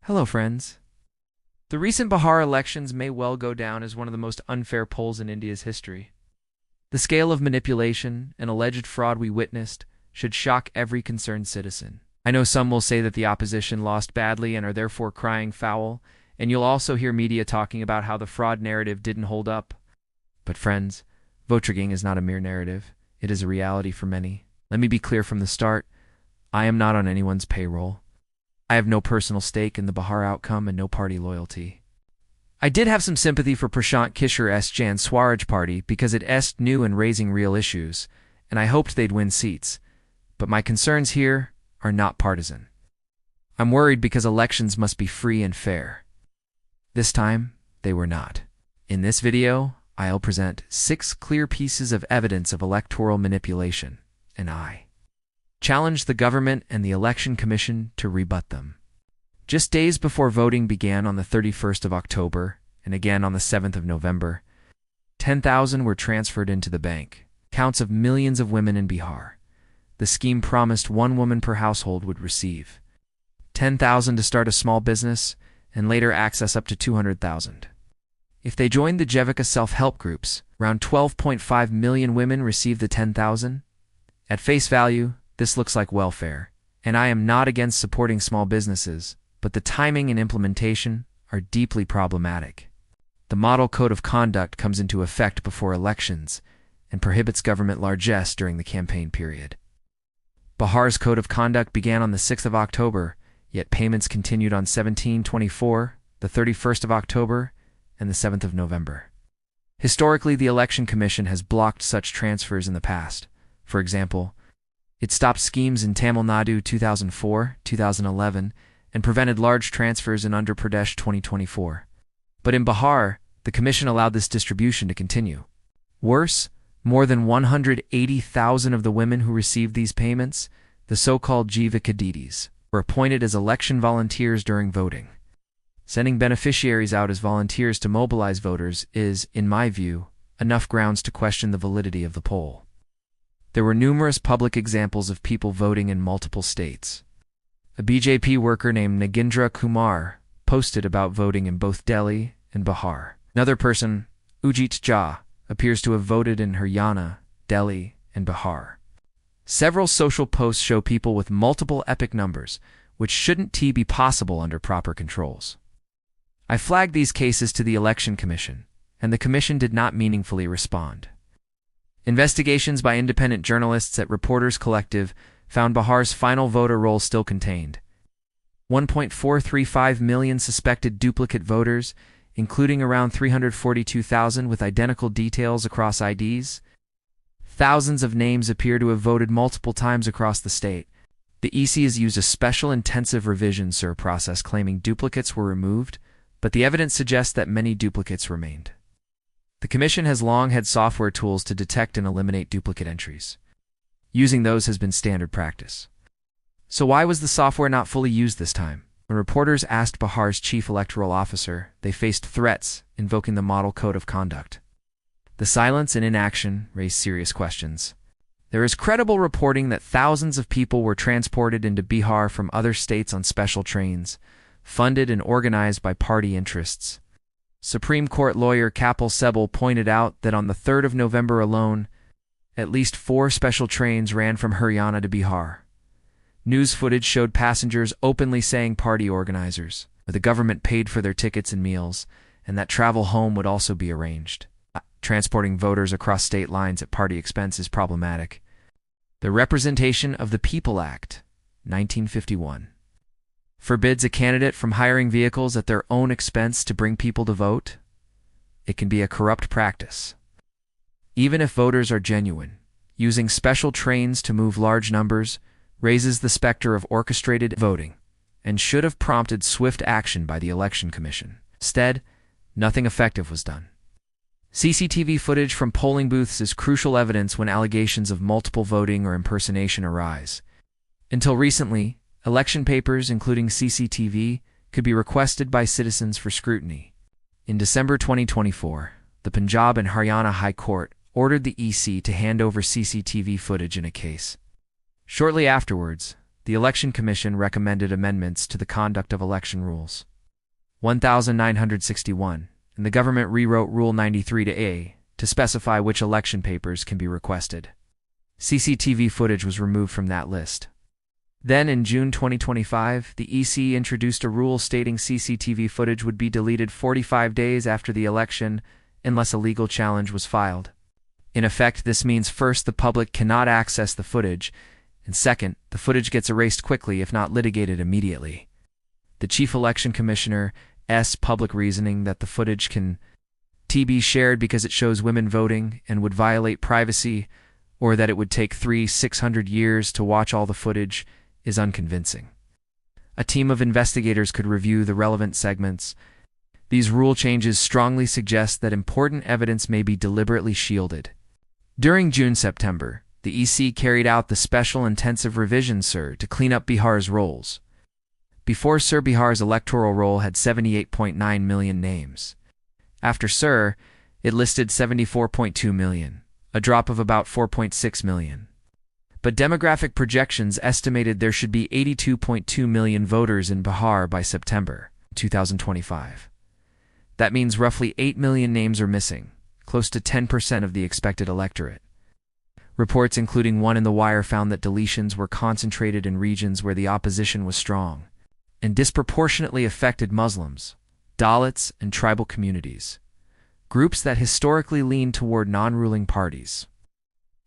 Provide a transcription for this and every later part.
Hello, friends. The recent Bihar elections may well go down as one of the most unfair polls in India's history. The scale of manipulation and alleged fraud we witnessed should shock every concerned citizen. I know some will say that the opposition lost badly and are therefore crying foul, and you'll also hear media talking about how the fraud narrative didn't hold up. But friends, vote rigging is not a mere narrative. It is a reality for many. Let me be clear from the start. I am not on anyone's payroll. I have no personal stake in the Bihar outcome and no party loyalty. I did have some sympathy for Prashant Kishor's Jan Swaraj party because it est new and raising real issues, and I hoped they'd win seats. But my concerns here are not partisan. I'm worried because elections must be free and fair. This time, they were not. In this video, I'll present 6 clear pieces of evidence of electoral manipulation, and I challenge the government and the Election Commission to rebut them. Just days before voting began on the 31st of October, and again on the 7th of November, 10,000 were transferred into the bank, counts of millions of women in Bihar. The scheme promised 1 woman per household would receive 10,000 to start a small business, and later access up to 200,000. If they joined the Jevika self-help groups, around 12.5 million women received the 10,000. At face value, this looks like welfare, and I am not against supporting small businesses, but the timing and implementation are deeply problematic. The Model Code of Conduct comes into effect before elections and prohibits government largesse during the campaign period. Bihar's Code of Conduct began on the 6th of October, yet payments continued on 17/24, the 31st of October, and the 7th of November. Historically, the Election Commission has blocked such transfers in the past. For example, it stopped schemes in Tamil Nadu 2004, 2011, and prevented large transfers in Andhra Pradesh 2024. But in Bihar, the commission allowed this distribution to continue. Worse, more than 180,000 of the women who received these payments, the so-called Jivika Didis, were appointed as election volunteers during voting. Sending beneficiaries out as volunteers to mobilize voters is, in my view, enough grounds to question the validity of the poll. There were numerous public examples of people voting in multiple states. A BJP worker named Nagendra Kumar posted about voting in both Delhi and Bihar. Another person, Ujit Jha, appears to have voted in Haryana, Delhi, and Bihar. Several social posts show people with multiple epic numbers, which shouldn't be possible under proper controls. I flagged these cases to the Election Commission, and the Commission did not meaningfully respond. Investigations by independent journalists at Reporters Collective found Bihar's final voter roll still contained 1.435 million suspected duplicate voters, including around 342,000 with identical details across IDs. Thousands of names appear to have voted multiple times across the state. The EC has used a special intensive revision SIR process claiming duplicates were removed, but the evidence suggests that many duplicates remained. The Commission has long had software tools to detect and eliminate duplicate entries. Using those has been standard practice. So why was the software not fully used this time? When reporters asked Bihar's chief electoral officer, they faced threats invoking the Model Code of Conduct. The silence and inaction raised serious questions. There is credible reporting that thousands of people were transported into Bihar from other states on special trains, funded and organized by party interests. Supreme Court lawyer Kapil Sibal pointed out that on the 3rd of November alone, at least 4 special trains ran from Haryana to Bihar. News footage showed passengers openly saying party organizers, or the government paid for their tickets and meals, and that travel home would also be arranged. Transporting voters across state lines at party expense is problematic. The Representation of the People Act, 1951. Forbids a candidate from hiring vehicles at their own expense to bring people to vote. It can be a corrupt practice. Even if voters are genuine, using special trains to move large numbers raises the specter of orchestrated voting and should have prompted swift action by the Election Commission. Instead, nothing effective was done. CCTV footage from polling booths is crucial evidence when allegations of multiple voting or impersonation arise. Until recently, election papers, including CCTV, could be requested by citizens for scrutiny. In December 2024, the Punjab and Haryana High Court ordered the EC to hand over CCTV footage in a case. Shortly afterwards, the Election Commission recommended amendments to the Conduct of Election Rules 1961, and the government rewrote Rule 93 to specify which election papers can be requested. CCTV footage was removed from that list. Then, in June 2025, the EC introduced a rule stating CCTV footage would be deleted 45 days after the election unless a legal challenge was filed. In effect, this means first, the public cannot access the footage, and second, the footage gets erased quickly if not litigated immediately. The Chief Election Commissioner's public reasoning that the footage can be shared because it shows women voting and would violate privacy, or that it would take 600 years to watch all the footage, is unconvincing. A team of investigators could review the relevant segments. These rule changes strongly suggest that important evidence may be deliberately shielded. During June-September, the EC carried out the Special Intensive Revision SIR to clean up Bihar's rolls. Before SIR, Bihar's electoral roll had 78.9 million names. After SIR, it listed 74.2 million, a drop of about 4.6 million. But demographic projections estimated there should be 82.2 million voters in Bihar by September 2025. That means roughly 8 million names are missing, close to 10% of the expected electorate. Reports, including one in The Wire, found that deletions were concentrated in regions where the opposition was strong and disproportionately affected Muslims, Dalits, and tribal communities, groups that historically leaned toward non-ruling parties.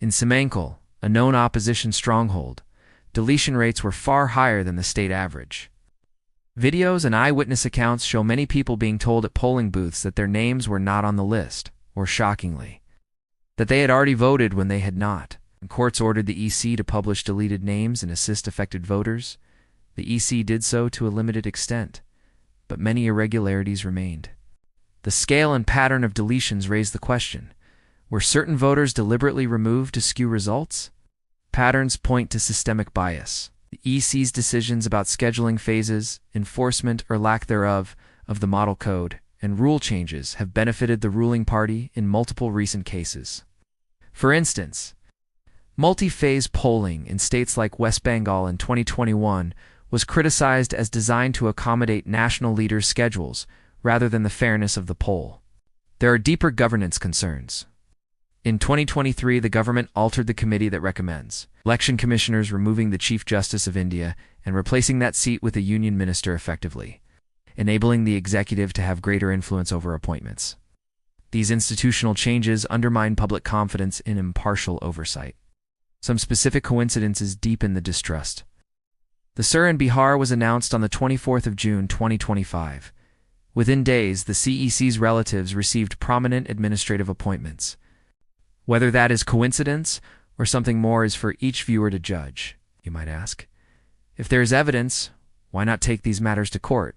In Samankal, a known opposition stronghold, deletion rates were far higher than the state average. Videos and eyewitness accounts show many people being told at polling booths that their names were not on the list, or shockingly, that they had already voted when they had not. And courts ordered the EC to publish deleted names and assist affected voters. The EC did so to a limited extent, but many irregularities remained. The scale and pattern of deletions raised the question: were certain voters deliberately removed to skew results? Patterns point to systemic bias. The EC's decisions about scheduling phases, enforcement or lack thereof of the model code, and rule changes have benefited the ruling party in multiple recent cases. For instance, multi-phase polling in states like West Bengal in 2021 was criticized as designed to accommodate national leaders' schedules rather than the fairness of the poll. There are deeper governance concerns. In 2023, the government altered the committee that recommends election commissioners, removing the Chief Justice of India and replacing that seat with a union minister effectively, enabling the executive to have greater influence over appointments. These institutional changes undermine public confidence in impartial oversight. Some specific coincidences deepen the distrust. The SIR in Bihar was announced on the 24th of June 2025. Within days, the CEC's relatives received prominent administrative appointments. Whether that is coincidence or something more is for each viewer to judge, you might ask. If there is evidence, why not take these matters to court?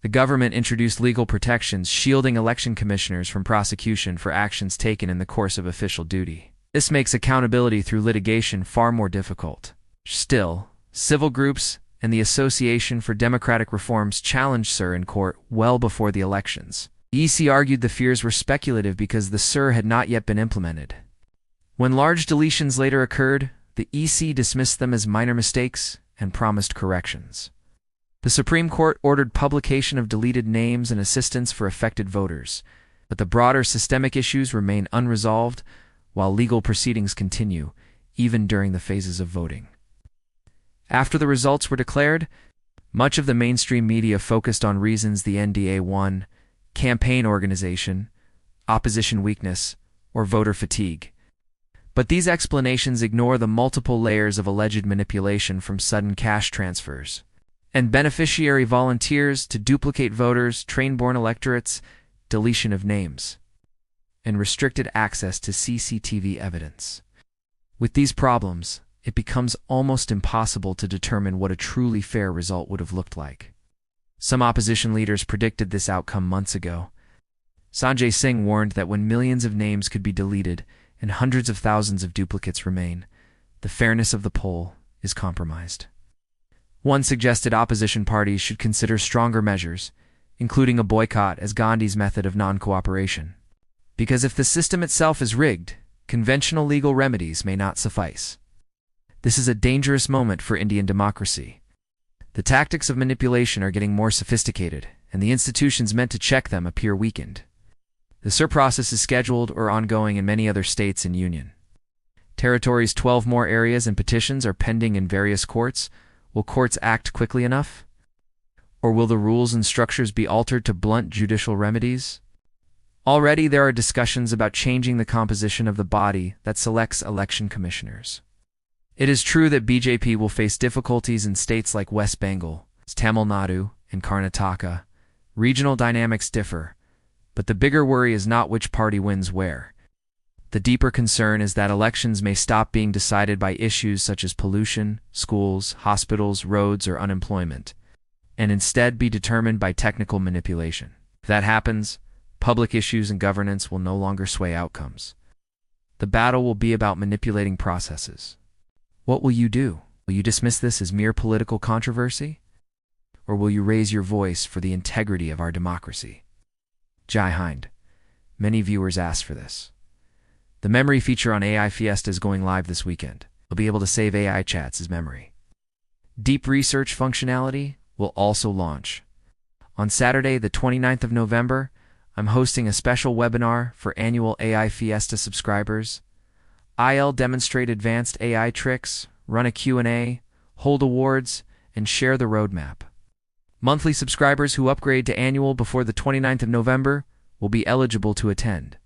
The government introduced legal protections shielding election commissioners from prosecution for actions taken in the course of official duty. This makes accountability through litigation far more difficult. Still, civil groups and the Association for Democratic Reforms challenged SIR in court well before the elections. The EC argued the fears were speculative because the SIR had not yet been implemented. When large deletions later occurred, the EC dismissed them as minor mistakes and promised corrections. The Supreme Court ordered publication of deleted names and assistance for affected voters, but the broader systemic issues remain unresolved while legal proceedings continue, even during the phases of voting. After the results were declared, much of the mainstream media focused on reasons the NDA won: campaign organization, opposition weakness, or voter fatigue. But these explanations ignore the multiple layers of alleged manipulation, from sudden cash transfers and beneficiary volunteers to duplicate voters, train-born electorates, deletion of names, and restricted access to CCTV evidence. With these problems, it becomes almost impossible to determine what a truly fair result would have looked like. Some opposition leaders predicted this outcome months ago. Sanjay Singh warned that when millions of names could be deleted and hundreds of thousands of duplicates remain, the fairness of the poll is compromised. One suggested opposition parties should consider stronger measures, including a boycott as Gandhi's method of non-cooperation. Because if the system itself is rigged, conventional legal remedies may not suffice. This is a dangerous moment for Indian democracy. The tactics of manipulation are getting more sophisticated, and the institutions meant to check them appear weakened. The SIR process is scheduled or ongoing in many other states and union territories. 12 more areas and petitions are pending in various courts. Will courts act quickly enough? Or will the rules and structures be altered to blunt judicial remedies? Already there are discussions about changing the composition of the body that selects election commissioners. It is true that BJP will face difficulties in states like West Bengal, Tamil Nadu, and Karnataka. Regional dynamics differ, but the bigger worry is not which party wins where. The deeper concern is that elections may stop being decided by issues such as pollution, schools, hospitals, roads, or unemployment, and instead be determined by technical manipulation. If that happens, public issues and governance will no longer sway outcomes. The battle will be about manipulating processes. What will you do? Will you dismiss this as mere political controversy? Or will you raise your voice for the integrity of our democracy? Jai Hind. Many viewers asked for this. The memory feature on AI Fiesta is going live this weekend. You'll be able to save AI chats as memory. Deep research functionality will also launch. On Saturday, the 29th of November, I'm hosting a special webinar for annual AI Fiesta subscribers. I'll demonstrate advanced AI tricks, run a Q&A, hold awards, and share the roadmap. Monthly subscribers who upgrade to annual before the 29th of November will be eligible to attend.